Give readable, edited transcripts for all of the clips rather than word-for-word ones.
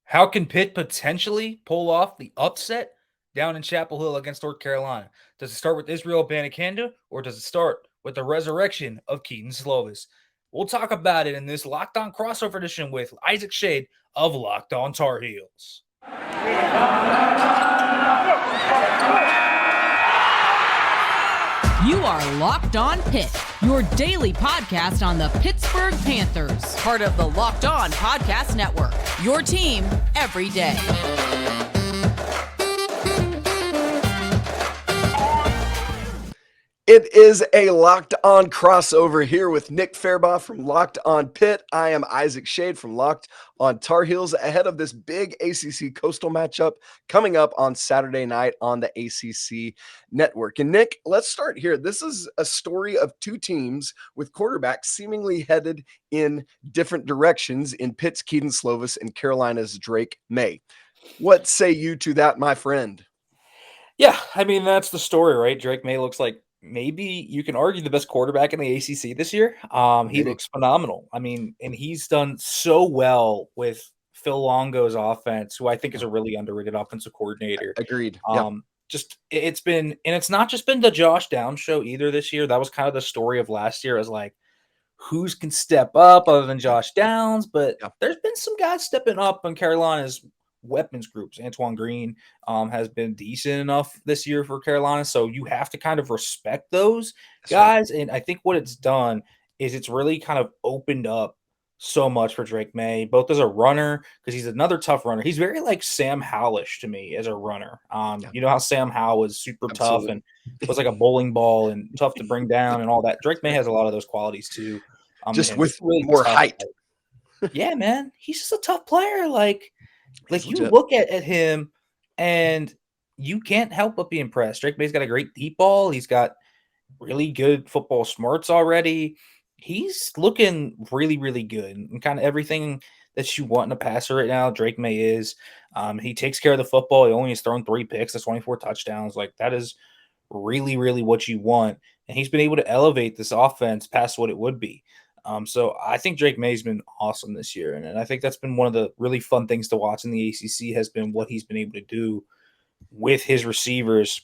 How can Pitt potentially pull off the upset down in Chapel Hill against North Carolina? Does it start with Israel Abanikanda, or does it start with the resurrection of Kedon Slovis? We'll talk about it in this Locked On crossover edition with Isaac Shade of Locked On Tar Heels. You are Locked On Pitt, your daily podcast on the Pittsburgh Panthers, part of the Locked On Podcast Network, your team every day. It is a Locked On crossover here with Nick Fairbaugh from Locked On Pitt. I am Isaac Shade from Locked On Tar Heels ahead of this big ACC Coastal matchup coming up on Saturday night on the ACC Network. And Nick, let's start here. This is a story of two teams with quarterbacks seemingly headed in different directions in Pitt's Kedon Slovis and Carolina's Drake Maye. What say you to that, my friend? Yeah, I mean, that's the story, right? Drake Maye looks like maybe you can argue the best quarterback in the ACC this year. He looks phenomenal. I mean, and he's done so well with Phil Longo's offense, who I think is a really underrated offensive coordinator. Agreed. It's been, and it's not just been the Josh Downs show either this year. That was kind of the story of last year, as like, who's can step up other than Josh Downs? But there's been some guys stepping up on Carolina's weapons groups. Antoine Green has been decent enough this year for Carolina, so you have to kind of respect those guys. Right. And I think what it's done is it's really kind of opened up so much for Drake Maye, both as a runner, because he's another tough runner. He's very like Sam Howellish to me as a runner. You know how Sam Howell was super tough and was like a bowling ball and tough to bring down and all that. Drake Maye has a lot of those qualities too. Just with really more height. Yeah, man. He's just a tough player. Like you look at him and you can't help but be impressed. Drake Maye's got a great deep ball. He's got really good football smarts already. He's looking really, really good and kind of everything that you want in a passer right now. Drake Maye is. He takes care of the football. He only has thrown 3 picks. That's 24 touchdowns. Like, that is really, really what you want. And he's been able to elevate this offense past what it would be. So I think Drake Maye's been awesome this year. And I think that's been one of the really fun things to watch in the ACC has been what he's been able to do with his receivers.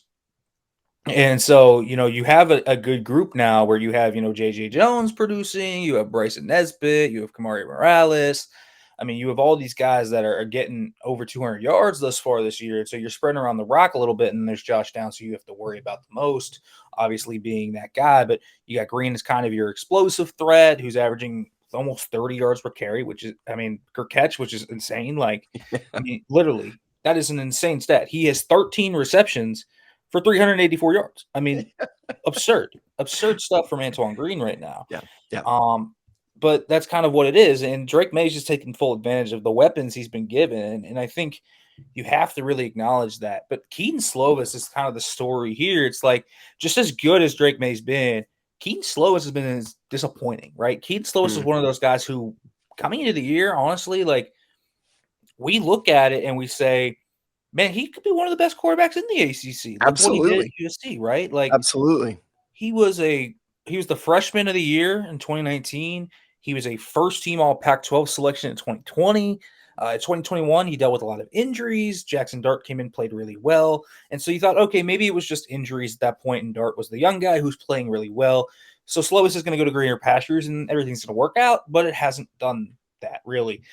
And so, you have a good group now where you have, J.J. Jones producing, you have Bryson Nesbitt, you have Kamari Morales. I mean, you have all these guys that are getting over 200 yards thus far this year. So you're spreading around the rock a little bit, and there's Josh Downs, who you have to worry about the most, obviously being that guy. But you got Green as kind of your explosive threat, who's averaging almost 30 yards per carry, per catch, which is insane. Like, I mean, literally, that is an insane stat. He has 13 receptions for 384 yards. I mean, absurd stuff from Antoine Green right now. Yeah. But that's kind of what it is. And Drake Maye's just taking full advantage of the weapons he's been given. And I think you have to really acknowledge that. But Kedon Slovis is kind of the story here. It's like, just as good as Drake Maye's been, Kedon Slovis has been disappointing, right? Kedon Slovis is one of those guys who, coming into the year, honestly, like, we look at it and we say, man, he could be one of the best quarterbacks in the ACC. Look Absolutely. What he did at USC, right? Like, absolutely. He was the freshman of the year in 2019. He was a first-team All Pac-12 selection in 2020. In 2021, he dealt with a lot of injuries. Jackson Dart came in, played really well. And so you thought, okay, maybe it was just injuries at that point, and Dart was the young guy who's playing really well. So Slovis is going to go to greener pastures, and everything's going to work out, but it hasn't done that, really.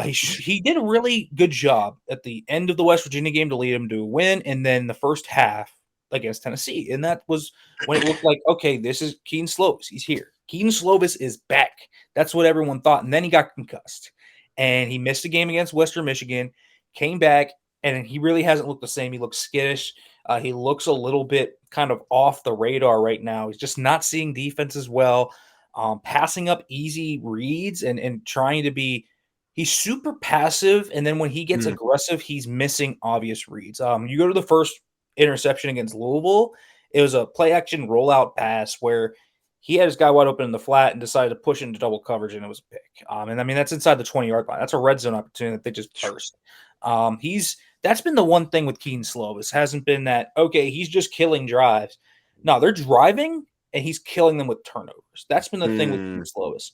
He did a really good job at the end of the West Virginia game to lead him to a win, and then the first half against Tennessee. And that was when it looked like, okay, this is Kedon Slovis. He's here. Kedon Slovis is back. That's what everyone thought. And then he got concussed. And he missed a game against Western Michigan, came back, and he really hasn't looked the same. He looks skittish. He looks a little bit kind of off the radar right now. He's just not seeing defense as well, passing up easy reads and trying to be – he's super passive, and then when he gets aggressive, he's missing obvious reads. You go to the first interception against Louisville, it was a play-action rollout pass where he had his guy wide open in the flat and decided to push into double coverage, and it was a pick. And I mean, that's inside the 20-yard line. That's a red zone opportunity that they just burst. That's been the one thing with Kedon Slovis. Hasn't been that, okay, he's just killing drives. No, they're driving, and he's killing them with turnovers. That's been the thing with Kedon Slovis.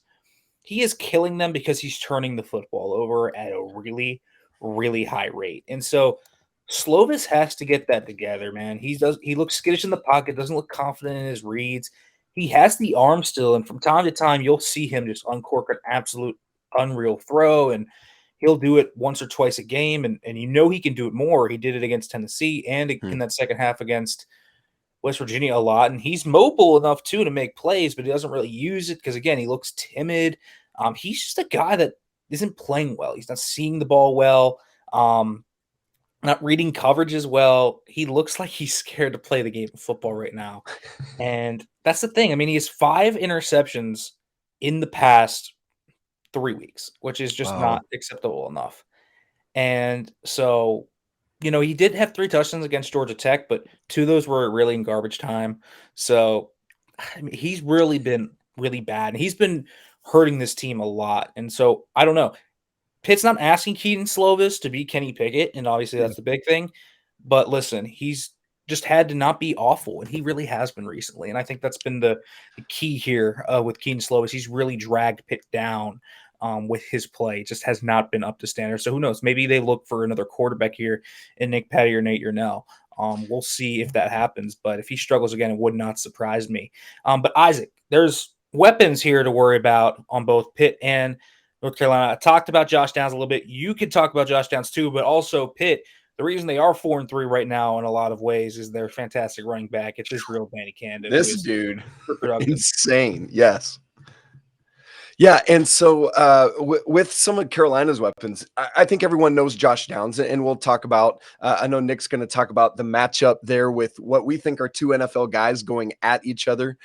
He is killing them because he's turning the football over at a really, really high rate. And so Slovis has to get that together, man. He looks skittish in the pocket, doesn't look confident in his reads. He has the arm still, and from time to time, you'll see him just uncork an absolute unreal throw, and he'll do it once or twice a game, and he can do it more. He did it against Tennessee and in that second half against West Virginia a lot, and he's mobile enough too to make plays, but he doesn't really use it because, again, he looks timid. He's just a guy that isn't playing well. He's not seeing the ball well, not reading coverage as well. He looks like he's scared to play the game of football right now, and that's the thing. I mean, he has 5 interceptions in the past 3 weeks, which is just not acceptable enough. And so, he did have 3 touchdowns against Georgia Tech, but 2 of those were really in garbage time. So, I mean, he's really been really bad. And he's been hurting this team a lot. And so, I don't know. Pitt's not asking Kedon Slovis to be Kenny Pickett, and obviously that's the big thing. But listen, he's just had to not be awful, and he really has been recently. And I think that's been the key here with Kedon Slovis. He's really dragged Pitt down with his play. It just has not been up to standard. So who knows? Maybe they look for another quarterback here in Nick Petty or Nate Yurnell. We'll see if that happens. But if he struggles again, it would not surprise me. But Isaac, there's weapons here to worry about on both Pitt and North Carolina. I talked about Josh Downs a little bit. You could talk about Josh Downs too, but also Pitt. The reason they are 4-3 right now in a lot of ways is their fantastic running back. It's Israel Abanikanda. This dude, insane. Yes. Yeah, and so with some of Carolina's weapons, I think everyone knows Josh Downs, and we'll talk about. I know Nick's going to talk about the matchup there with what we think are 2 NFL guys going at each other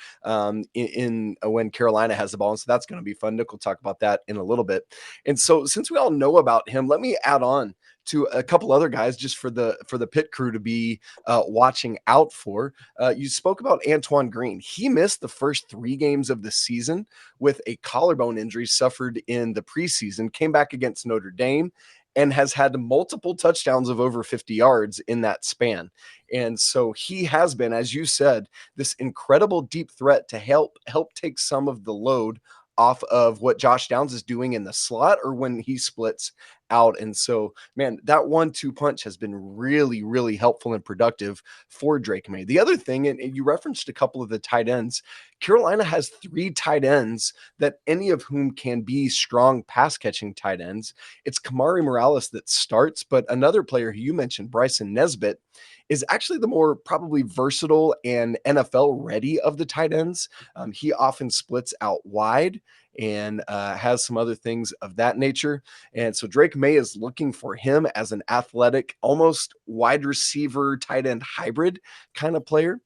in when Carolina has the ball, and so that's going to be fun. Nick will talk about that in a little bit. And so, since we all know about him, let me add on to a couple other guys just for the Pitt crew to be watching out for. You spoke about Antoine Green. He missed the first 3 games of the season with a collarbone injury suffered in the preseason, came back against Notre Dame, and has had multiple touchdowns of over 50 yards in that span. And so he has been, as you said, this incredible deep threat to help take some of the load off of what Josh Downs is doing in the slot or when he splits out. And so, man, that 1-2 punch has been really, really helpful and productive for Drake Maye. The other thing, and you referenced a couple of the tight ends, Carolina has 3 tight ends that any of whom can be strong pass catching tight ends. It's Kamari Morales that starts, but another player who you mentioned, Bryson Nesbitt, is actually the more probably versatile and NFL ready of the tight ends. He often splits out wide and has some other things of that nature. And so Drake Maye is looking for him as an athletic, almost wide receiver, tight end hybrid kind of player.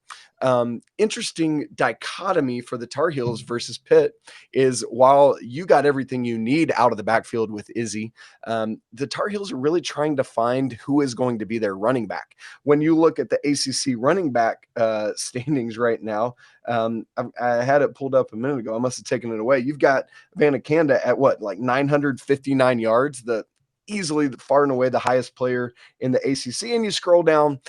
Interesting dichotomy for the Tar Heels versus Pitt is while you got everything you need out of the backfield with Izzy, the Tar Heels are really trying to find who is going to be their running back. When you look at the ACC running back standings right now, I had it pulled up a minute ago. I must have taken it away. You've got Abanikanda at what, like 959 yards, easily far and away the highest player in the ACC. And you scroll down,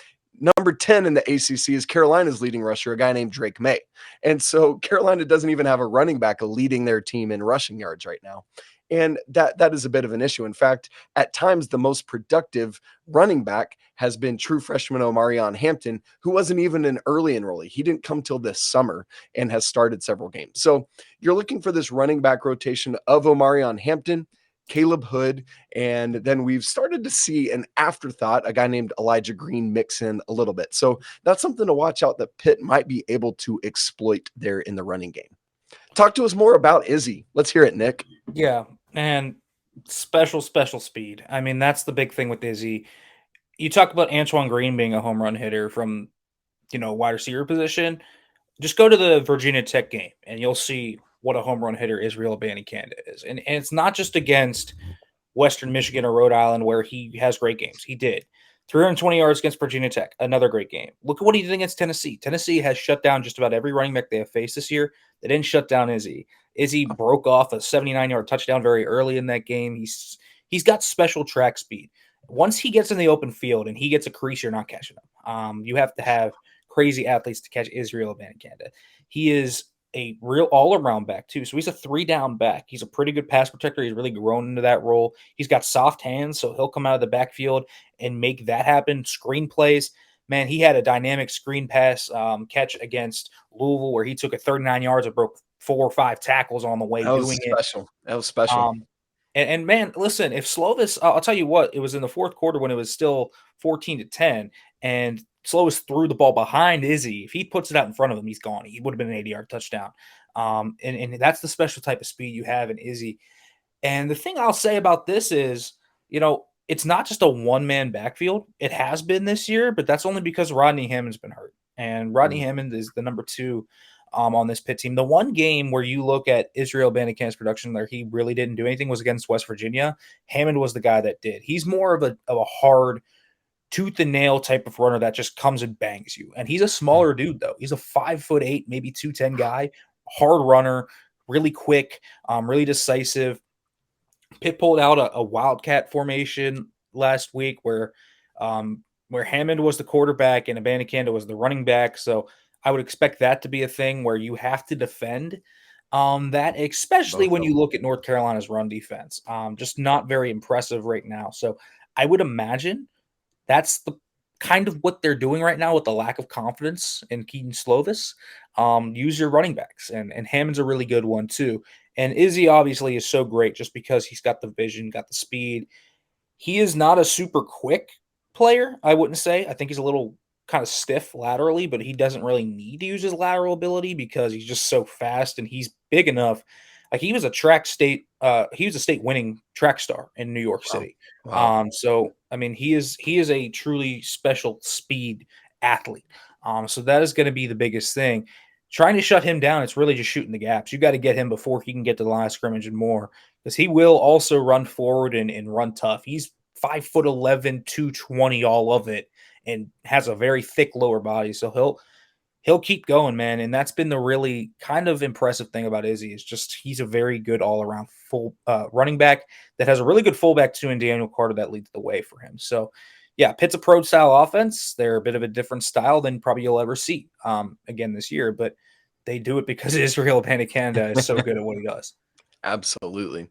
number 10 in the ACC is Carolina's leading rusher, a guy named Drake Maye. And so Carolina doesn't even have a running back leading their team in rushing yards right now. And that is a bit of an issue. In fact, at times, the most productive running back has been true freshman Omarion Hampton, who wasn't even an early enrollee. He didn't come till this summer and has started several games. So you're looking for this running back rotation of Omarion Hampton, Caleb Hood, and then we've started to see an afterthought, a guy named Elijah Green mix in a little bit. So that's something to watch out that Pitt might be able to exploit there in the running game. Talk to us more about Izzy. Let's hear it, Nick. Yeah, and special speed. I mean, that's the big thing with Izzy. You talk about Antoine Green being a home run hitter from, wide receiver position. Just go to the Virginia Tech game, and you'll see what a home run hitter Israel Abanikanda is. And it's not just against Western Michigan or Rhode Island where he has great games. He did. 320 yards against Virginia Tech, another great game. Look at what he did against Tennessee. Tennessee has shut down just about every running back they have faced this year. They didn't shut down Izzy. Izzy broke off a 79-yard touchdown very early in that game. He's got special track speed. Once he gets in the open field and he gets a crease, you're not catching him. You have to have crazy athletes to catch Israel Abanikanda. He is a real all-around back too. So he's a 3-down back. He's a pretty good pass protector. He's really grown into that role. He's got soft hands, so he'll come out of the backfield and make that happen. Screen plays. Man, he had a dynamic screen pass catch against Louisville where he took it 39 yards and broke 4 or 5 tackles on the way doing it. That was special. And man, listen, if Slovis, I'll tell you what, it was in the fourth quarter when it was still 14-10, and Slovis threw the ball behind Izzy. If he puts it out in front of him, he's gone. He would have been an 80-yard touchdown. And that's the special type of speed you have in Izzy. And the thing I'll say about this is, it's not just a one-man backfield. It has been this year, but that's only because Rodney Hammond's been hurt. And Rodney Hammond is the number 2 on this Pitt team. The one game where you look at Israel Abanikanda's production where he really didn't do anything was against West Virginia. Hammond was the guy that did. He's more of a hard tooth and nail type of runner that just comes and bangs you. And he's a smaller dude though. He's a 5'8", maybe 210 guy, hard runner, really quick, really decisive. Pitt pulled out a wildcat formation last week where Hammond was the quarterback and Abanikanda was the running back. So I would expect that to be a thing where you have to defend that, especially when you look at North Carolina's run defense. Just not very impressive right now. So I would imagine that's the kind of what they're doing right now with the lack of confidence in Kedon Slovis. Use your running backs, and Hammond's a really good one too. And Izzy obviously is so great just because he's got the vision, got the speed. He is not a super quick player, I wouldn't say. I think he's a little kind of stiff laterally, but he doesn't really need to use his lateral ability because he's just so fast and he's big enough. Like he was a state winning track star in New York City. Wow. So I mean, he is a truly special speed athlete. So that is going to be the biggest thing. Trying to shut him down, it's really just shooting the gaps. You got to get him before he can get to the line of scrimmage and more, because he will also run forward and run tough. He's 5'11", 220, all of it, and has a very thick lower body. So he'll keep going, man. And that's been the really kind of impressive thing about Izzy is just he's a very good all-around full running back that has a really good fullback too in Daniel Carter that leads the way for him. So yeah, Pitt's a pro-style offense. They're a bit of a different style than probably you'll ever see again this year, but they do it because Israel Abanikanda is so good at what he does. Absolutely.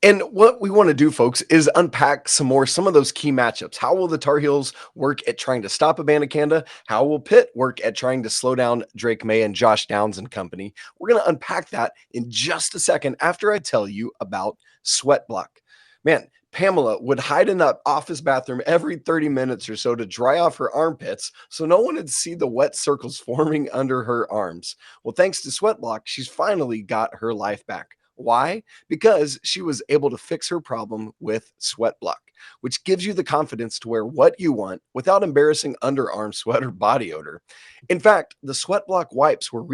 And what we want to do, folks, is unpack some of those key matchups. How will the Tar Heels work at trying to stop Abanikanda? How will Pitt work at trying to slow down Drake Maye and Josh Downs and company? We're going to unpack that in just a second after I tell you about Sweat Block. Man, Pamela would hide in the office bathroom every 30 minutes or so to dry off her armpits so no one would see the wet circles forming under her arms. Well, thanks to Sweat Block, she's finally got her life back. Why? Because she was able to fix her problem with Sweat Block, which gives you the confidence to wear what you want without embarrassing underarm sweat or body odor. In fact, the Sweat Block wipes were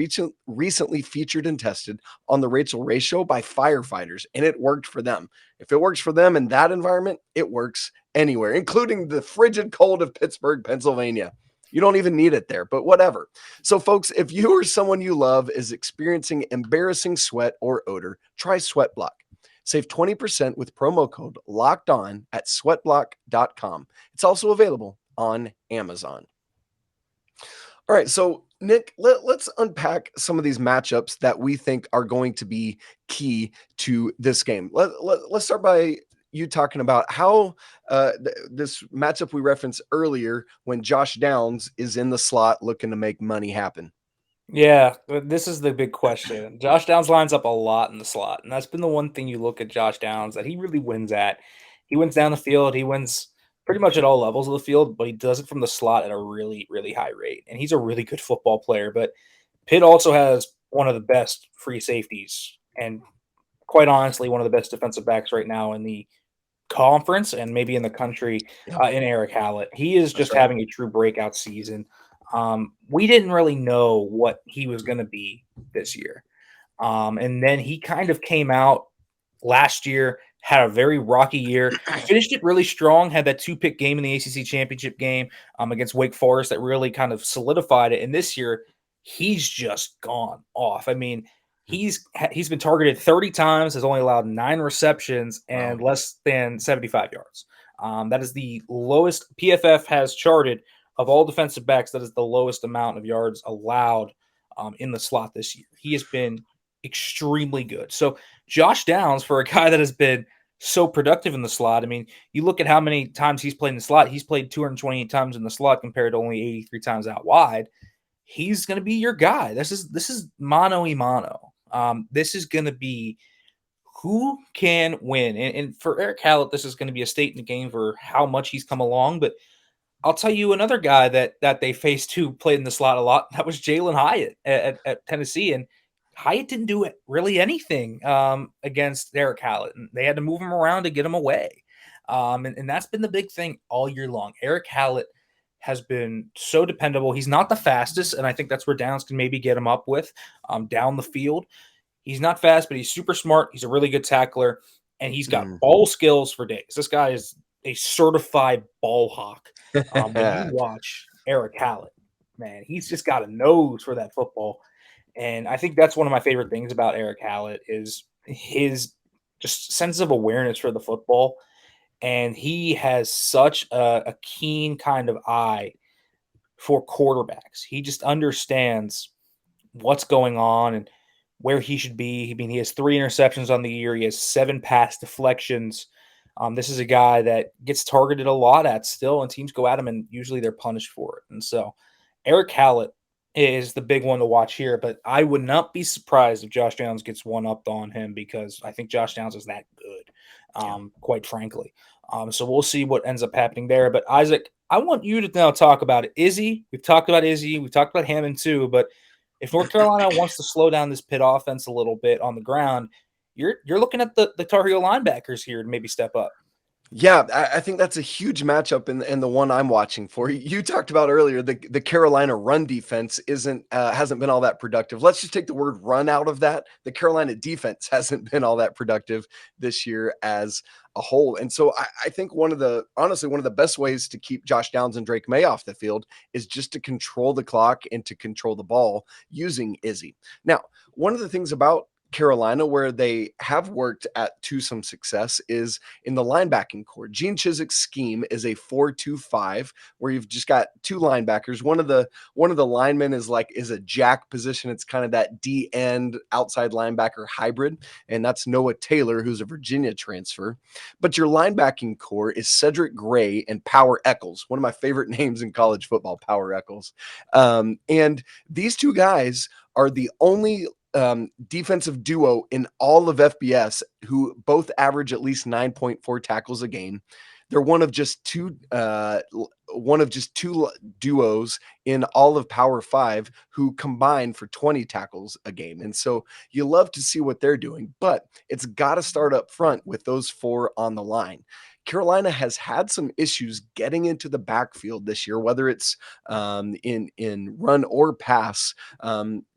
recently featured and tested on the Rachel Ray Show by firefighters, and it worked for them. If it works for them in that environment, it works anywhere, including the frigid cold of Pittsburgh, Pennsylvania. You don't even need it there, but whatever. So, folks, if you or someone you love is experiencing embarrassing sweat or odor, try Sweat Block. Save 20% with promo code LOCKEDON at sweatblock.com. It's also available on Amazon. All right, so Nick, let's unpack some of these matchups that we think are going to be key to this game. Let's start by you talking about how this matchup we referenced earlier when Josh Downs is in the slot looking to make money happen. Yeah, this is the big question. Josh Downs lines up a lot in the slot, and that's been the one thing you look at Josh Downs that he really wins at. He wins down the field. He wins pretty much at all levels of the field, but he does it from the slot at a really, really high rate. And he's a really good football player. But Pitt also has one of the best free safeties and, quite honestly, one of the best defensive backs right now in the conference and maybe in the country in Erick Hallett. He is just having a true breakout season. We didn't really know what he was going to be this year. And then he kind of came out last year, had a very rocky year, finished it really strong, had that 2-pick game in the ACC championship game against Wake Forest that really kind of solidified it. And this year, he's just gone off. I mean, he's been targeted 30 times, has only allowed 9 receptions and less than 75 yards. That is the lowest PFF has charted of all defensive backs. That is the lowest amount of yards allowed in the slot this year. He has been extremely good. So Josh Downs, for a guy that has been so productive in the slot, I mean, you look at how many times he's played in the slot. He's played 228 times in the slot compared to only 83 times out wide. He's going to be your guy. This is mano y mano. This is going to be who can win. And for Erick Hallett, this is going to be a state in the game for how much he's come along. But I'll tell you another guy that they faced who played in the slot a lot. That was Jalen Hyatt at Tennessee. And Hyatt didn't do really anything against Erick Hallett. And they had to move him around to get him away. And that's been the big thing all year long. Erick Hallett has been so dependable. He's not the fastest, and I think that's where Downs can maybe get him up with down the field. He's not fast, but he's super smart. He's a really good tackler, and he's got ball skills for days. This guy is a certified ball hawk. When you watch Erick Hallett, man, he's just got a nose for that football. And I think that's one of my favorite things about Erick Hallett is his just sense of awareness for the football. And he has such a keen kind of eye for quarterbacks. He just understands what's going on and where he should be. I mean, he has 3 interceptions on the year. He has 7 pass deflections. This is a guy that gets targeted a lot at still, and teams go at him, and usually they're punished for it. And so Erick Hallett is the big one to watch here, but I would not be surprised if Josh Downs gets one-upped on him because I think Josh Downs is that good, quite frankly. So we'll see what ends up happening there. But Isaac, I want you to now talk about Izzy. We've talked about Izzy. We've talked about Hammond too. But if North Carolina wants to slow down this Pitt offense a little bit on the ground, you're looking at the Tar Heel linebackers here to maybe step up. Yeah, I think that's a huge matchup and the one I'm watching for. You talked about earlier the Carolina run defense hasn't been all that productive. Let's just take the word run out of that. The Carolina defense hasn't been all that productive this year as a whole. And so I think one of the best ways to keep Josh Downs and Drake Maye off the field is just to control the clock and to control the ball using Izzy. Now, one of the things about Carolina, where they have worked to some success, is in the linebacking core. Gene Chiswick's scheme is a 4-2-5, where you've just got 2 linebackers. One of the linemen is a jack position. It's kind of that D end outside linebacker hybrid, and that's Noah Taylor, who's a Virginia transfer. But your linebacking core is Cedric Gray and Power Eccles, one of my favorite names in college football, Power Eccles. And these 2 guys are the only defensive duo in all of FBS who both average at least 9.4 tackles a game. They're one of just two duos in all of Power 5 who combine for 20 tackles a game. And so you love to see what they're doing, but it's got to start up front with those 4 on the line. Carolina has had some issues getting into the backfield this year, whether it's in run or pass,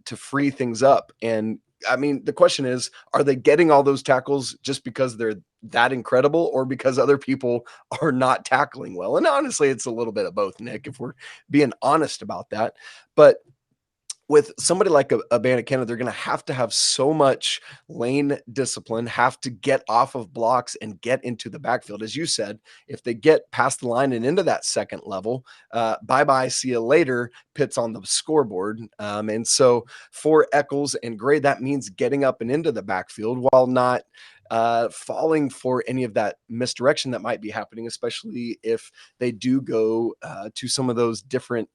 to free things up. And I mean, the question is, are they getting all those tackles just because they're that incredible or because other people are not tackling well? And honestly, it's a little bit of both, Nick, if we're being honest about that. But with somebody like Abanikanda, they're going to have so much lane discipline, have to get off of blocks and get into the backfield. As you said, if they get past the line and into that second level, bye-bye, see you later, Pitt's on the scoreboard. And so for Eccles and Gray, that means getting up and into the backfield while not falling for any of that misdirection that might be happening, especially if they do go to some of those different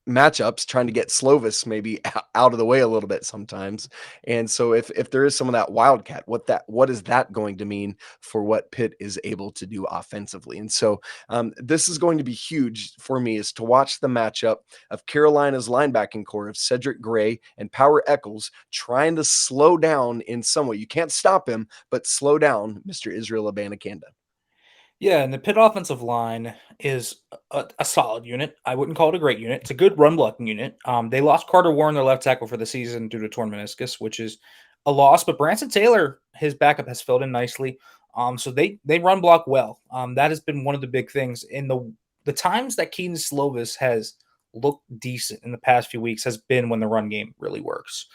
matchups, trying to get Slovis maybe out of the way a little bit sometimes. And so if there is some of that wildcat, what is that going to mean for what Pitt is able to do offensively? And so this is going to be huge for me, is to watch the matchup of Carolina's linebacking core of Cedric Gray and Power Eccles trying to slow down in some way. You can't stop him, but slow down Mr. Israel Abanikanda. Yeah, and the Pitt offensive line is a solid unit. I wouldn't call it a great unit. It's a good run blocking unit. They lost Carter Warren, their left tackle, for the season due to torn meniscus, which is a loss. But Branson Taylor, his backup, has filled in nicely. So they run block well. That has been one of the big things. In the times that Kedon Slovis has looked decent in the past few weeks has been when the run game really works.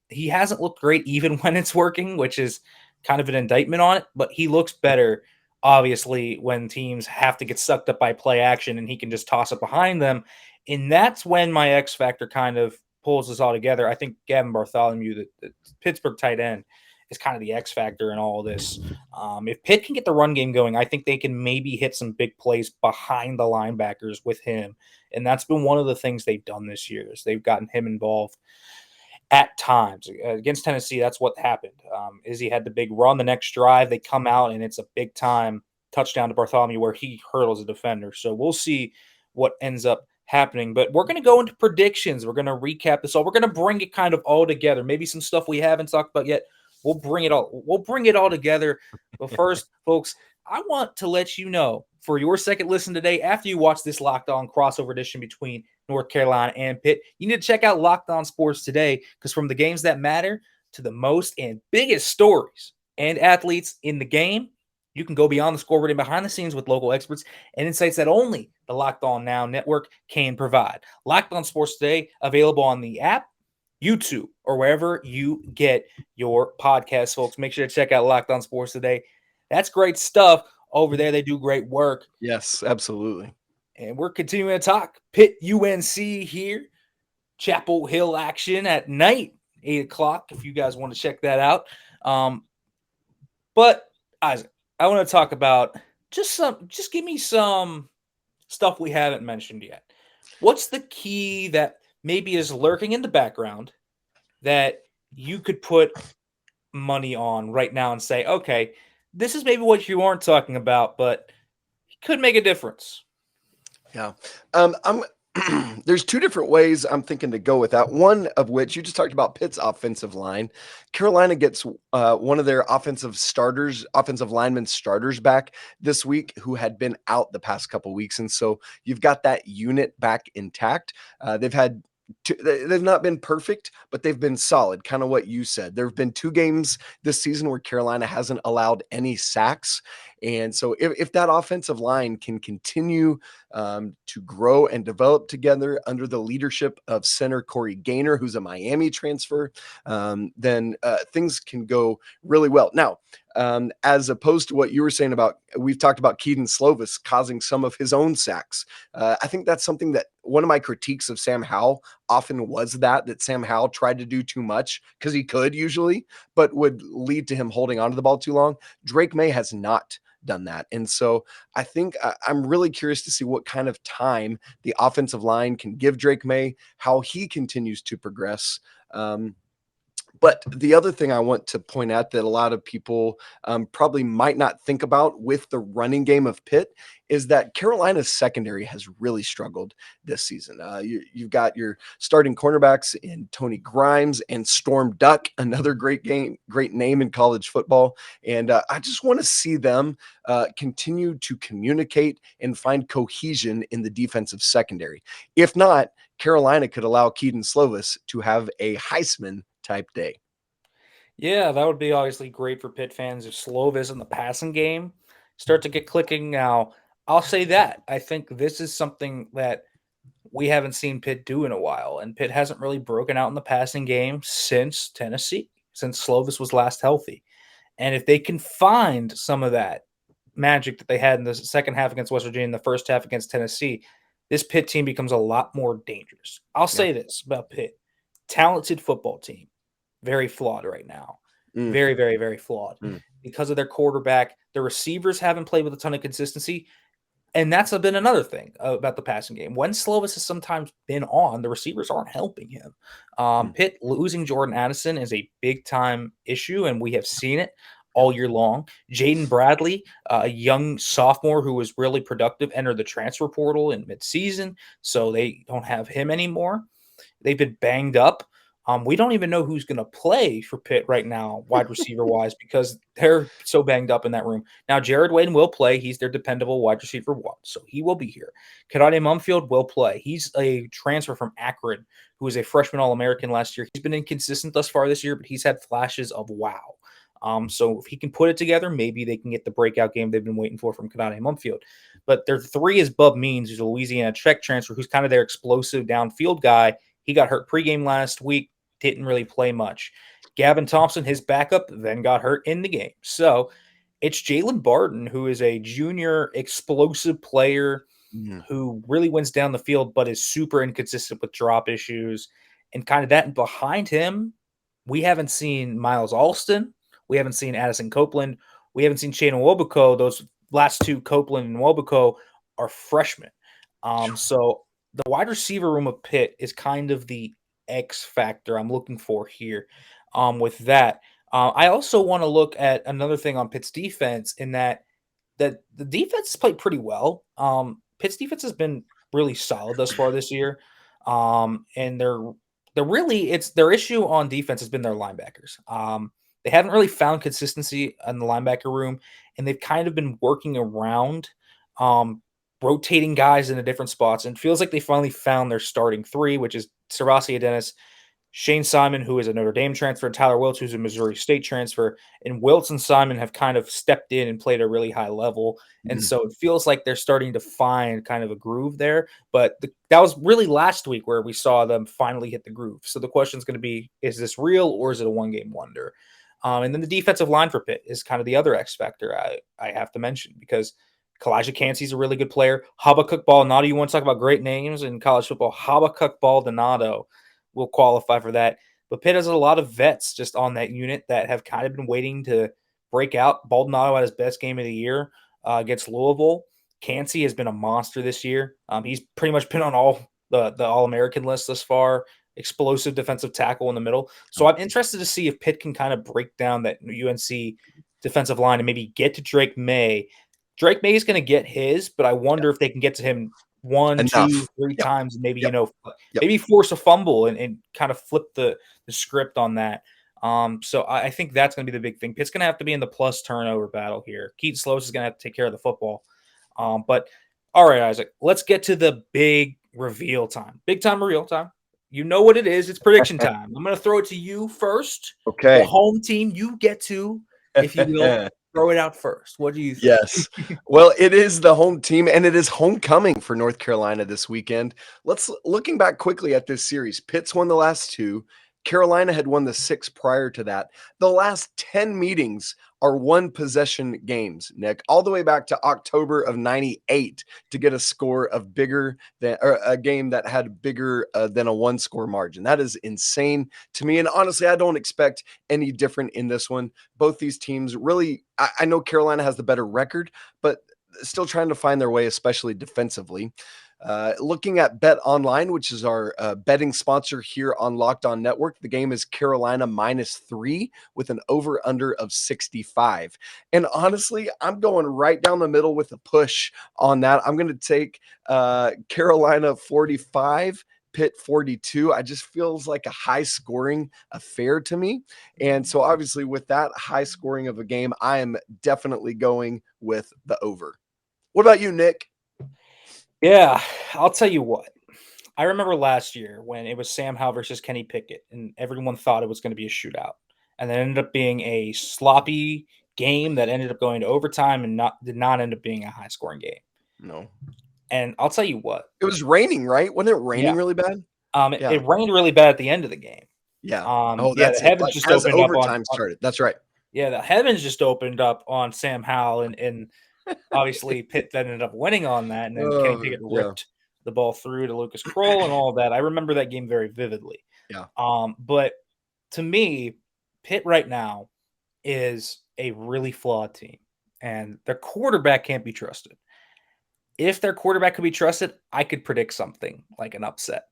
He hasn't looked great even when it's working, which is kind of an indictment on it, but he looks better obviously, when teams have to get sucked up by play action and he can just toss it behind them. And that's when my X factor kind of pulls us all together. I think Gavin Bartholomew, the Pittsburgh tight end, is kind of the X factor in all of this. If Pitt can get the run game going, I think they can maybe hit some big plays behind the linebackers with him. And that's been one of the things they've done this year is they've gotten him involved at times. Against Tennessee, that's what happened. Izzy had the big run the next drive. They come out, and it's a big-time touchdown to Bartholomew where he hurdles a defender. So we'll see what ends up happening. But we're going to go into predictions. We're going to recap this all. We're going to bring it kind of all together. Maybe some stuff we haven't talked about yet. We'll bring it all together. But first, folks, I want to let you know for your second listen today, after you watch this Locked On crossover edition between North Carolina and Pitt, you need to check out Locked On Sports today, because from the games that matter to the most and biggest stories and athletes in the game, you can go beyond the scoreboard and behind the scenes with local experts and insights that only the Locked On Now network can provide. Locked On Sports today, available on the app, YouTube, or wherever you get your podcasts, folks. Make sure to check out Locked On Sports today. That's great stuff over there. They do great work. Yes, absolutely. And we're continuing to talk Pitt UNC here. Chapel Hill action at night, 8 o'clock, if you guys want to check that out. But Isaac, I want to talk about just give me some stuff we haven't mentioned yet. What's the key that maybe is lurking in the background that you could put money on right now and say, okay, this is maybe what you aren't talking about, but it could make a difference? Yeah. There's two different ways I'm thinking to go with that. One of which you just talked about Pitt's offensive line. Carolina gets one of their offensive lineman starters back this week who had been out the past couple weeks. And so you've got that unit back intact. They've not been perfect, but they've been solid, kind of what you said. There have been 2 games this season where Carolina hasn't allowed any sacks. And so if that offensive line can continue to grow and develop together under the leadership of center Corey Gaynor, who's a Miami transfer, then things can go really well. Now, as opposed to what you were saying about, we've talked about Kedon Slovis causing some of his own sacks. I think that's something that one of my critiques of Sam Howell often was that Sam Howell tried to do too much because he could usually, but would lead to him holding onto the ball too long. Drake Maye has not done that. And so I think I'm really curious to see what kind of time the offensive line can give Drake Maye, how he continues to progress. But the other thing I want to point out that a lot of people probably might not think about with the running game of Pitt is that Carolina's secondary has really struggled this season. You've got your starting cornerbacks in Tony Grimes and Storm Duck, another great name in college football. And I just want to see them continue to communicate and find cohesion in the defensive secondary. If not, Carolina could allow Kedon Slovis to have a Heisman type day. Yeah, that would be obviously great for Pitt fans if Slovis in the passing game start to get clicking. Now, I'll say that I think this is something that we haven't seen Pitt do in a while, and Pitt hasn't really broken out in the passing game since Tennessee, since Slovis was last healthy. And if they can find some of that magic that they had in the second half against West Virginia and the first half against Tennessee, this Pitt team becomes a lot more dangerous. I'll say this about Pitt. Talented football team. Very flawed right now. Very, very, very flawed because of their quarterback. The receivers haven't played with a ton of consistency. And that's been another thing about the passing game. When Slovis has sometimes been on, the receivers aren't helping him. Pitt losing Jordan Addison is a big-time issue, and we have seen it all year long. Jaden Bradley, a young sophomore who was really productive, entered the transfer portal in midseason, so they don't have him anymore. They've been banged up. We don't even know who's going to play for Pitt right now, wide receiver-wise, because they're so banged up in that room. Now, Jared Wayne will play. He's their dependable wide receiver 1, so he will be here. Kedon Mumfield will play. He's a transfer from Akron, who was a freshman All-American last year. He's been inconsistent thus far this year, but he's had flashes of wow. So if he can put it together, maybe they can get the breakout game they've been waiting for from Kedon Mumfield. But their 3 is Bub Means, who's a Louisiana Tech transfer, who's kind of their explosive downfield guy. He got hurt pregame last week. Didn't really play much. Gavin Thompson, his backup, then got hurt in the game. So It's Jalen Barton, who is a junior explosive player who really wins down the field, but is super inconsistent with drop issues and kind of that. And behind him, we haven't seen Miles Alston. We haven't seen Addison Copeland. We haven't seen Shane Nwobiko. Those last two, Copeland and Nwobiko, are freshmen. So the wide receiver room of Pitt is kind of the X factor I'm looking for here. With that, I also want to look at another thing on Pitt's defense in that the defense has played pretty well. Pitt's defense has been really solid thus far this year. And they're really it's their issue on defense has been their linebackers. They haven't really found consistency in the linebacker room, and they've kind of been working around rotating guys into different spots. And it feels like they finally found their starting three, which is Sarasi Adenis, Shane Simon, who is a Notre Dame transfer, and Tyler Wiltz, who's a Missouri State transfer. And Wiltz and Simon have kind of stepped in and played a really high level. And so it feels like they're starting to find kind of a groove there. But that was really last week where we saw them finally hit the groove. So the question is going to be, is this real or is it a one-game wonder? And then the defensive line for Pitt is kind of the other X factor I have to mention, because Kalijah Cansey's a really good player. Habakkuk Baldonado, you want to talk about great names in college football? Habakkuk Baldonado will qualify for that. But Pitt has a lot of vets just on that unit that have kind of been waiting to break out. Baldonado had his best game of the year against Louisville. Cansey has been a monster this year. He's pretty much been on all the All-American list thus far. Explosive defensive tackle in the middle. So I'm interested to see if Pitt can kind of break down that UNC defensive line and maybe get to Drake Maye. Drake Maye is going to get his, but I wonder if they can get to him one, two, three times, and maybe, maybe force a fumble and kind of flip the script on that. So I think that's going to be the big thing. Pitt's going to have to be in the plus turnover battle here. Kedon Slovis is going to have to take care of the football. But all right, Isaac, let's get to the big reveal time. Big time reveal time. You know what it is. It's prediction time. I'm going to throw it to you first. Okay. The home team, you get to, if you will, throw it out first. What do you think? Yes. Well, it is the home team, and it is homecoming for North Carolina this weekend. Looking back quickly at this series, Pitt's won the last two. Carolina had won the 6 prior to that. The last 10 meetings are one-possession games, Nick, all the way back to October of 98 to get a score of bigger than, or a game that had bigger than a one-score margin. That is insane to me. And honestly, I don't expect any different in this one. Both these teams really, I know Carolina has the better record, but still trying to find their way, especially defensively. Looking at Bet Online, which is our betting sponsor here on Locked On Network, the game is Carolina -3 with an over-under of 65. And honestly, I'm going right down the middle with a push on that. I'm going to take Carolina 45, Pitt 42. I just feels like a high-scoring affair to me. And so obviously with that high scoring of a game, I am definitely going with the over. What about you, Nick? Yeah, I'll tell you what. I remember last year when it was Sam Howell versus Kenny Pickett, and everyone thought it was going to be a shootout. And then it ended up being a sloppy game that ended up going to overtime and did not end up being a high-scoring game. No. And I'll tell you what. It was raining, right? Wasn't it raining really bad? It rained really bad at the end of the game. Yeah. The heavens just opened up overtime started. That's right. Yeah, the heavens just opened up on Sam Howell, and obviously Pitt ended up winning on that, and then Kenny Pickett ripped the ball through to Lucas Kroll and all of that. I remember that game very vividly. Yeah. But to me, Pitt right now is a really flawed team, and their quarterback can't be trusted. If their quarterback could be trusted, I could predict something like an upset.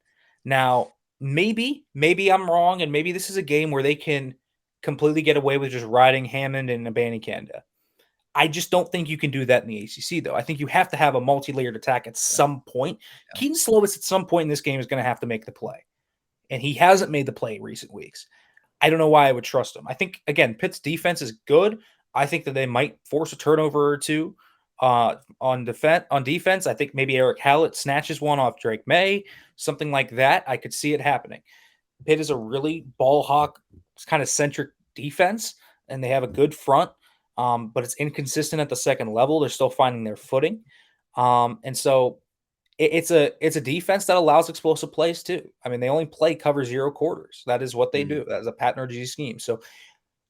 Now, maybe I'm wrong, and maybe this is a game where they can completely get away with just riding Hammond and Abanikanda. I just don't think you can do that in the ACC, though. I think you have to have a multi-layered attack at some point. Yeah. Kedon Slovis at some point in this game is going to have to make the play, and he hasn't made the play in recent weeks. I don't know why I would trust him. I think, again, Pitt's defense is good. I think that they might force a turnover or two on defense. I think maybe Erick Hallett snatches one off Drake Maye, something like that. I could see it happening. Pitt is a really ball hawk kind of centric defense, and they have a good front. But it's inconsistent at the second level. They're still finding their footing. And so it's a defense that allows explosive plays too. I mean, they only play cover 0 quarters. That is what they do. That is a Pat Narduzzi scheme. So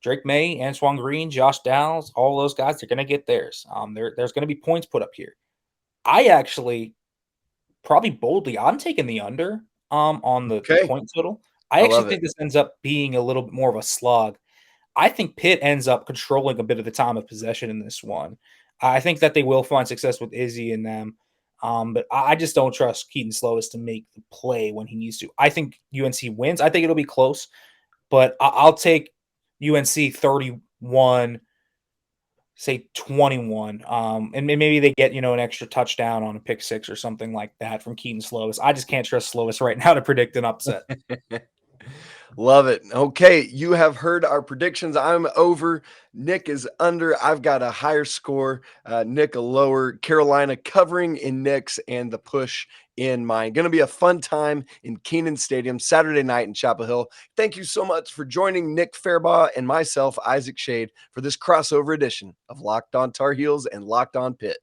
Drake Maye, Antoine Green, Josh Downs, all those guys, they're going to get theirs. There's going to be points put up here. I actually, probably boldly, I'm taking the under on the point total. I actually think this ends up being a little bit more of a slog. I think Pitt ends up controlling a bit of the time of possession in this one. I think that they will find success with Izzy and them. But I just don't trust Kedon Slovis to make the play when he needs to. I think UNC wins. I think it'll be close, but I'll take UNC 31, say 21. And maybe they get, an extra touchdown on a pick six or something like that from Kedon Slovis. I just can't trust Slovis right now to predict an upset. Love it. Okay, you have heard our predictions. I'm over. Nick is under. I've got a higher score. Nick a lower. Carolina covering in Nick's and the push in mine. Going to be a fun time in Kenan Stadium Saturday night in Chapel Hill. Thank you so much for joining Nick Fairbaugh and myself, Isaac Shade, for this crossover edition of Locked On Tar Heels and Locked On Pitt.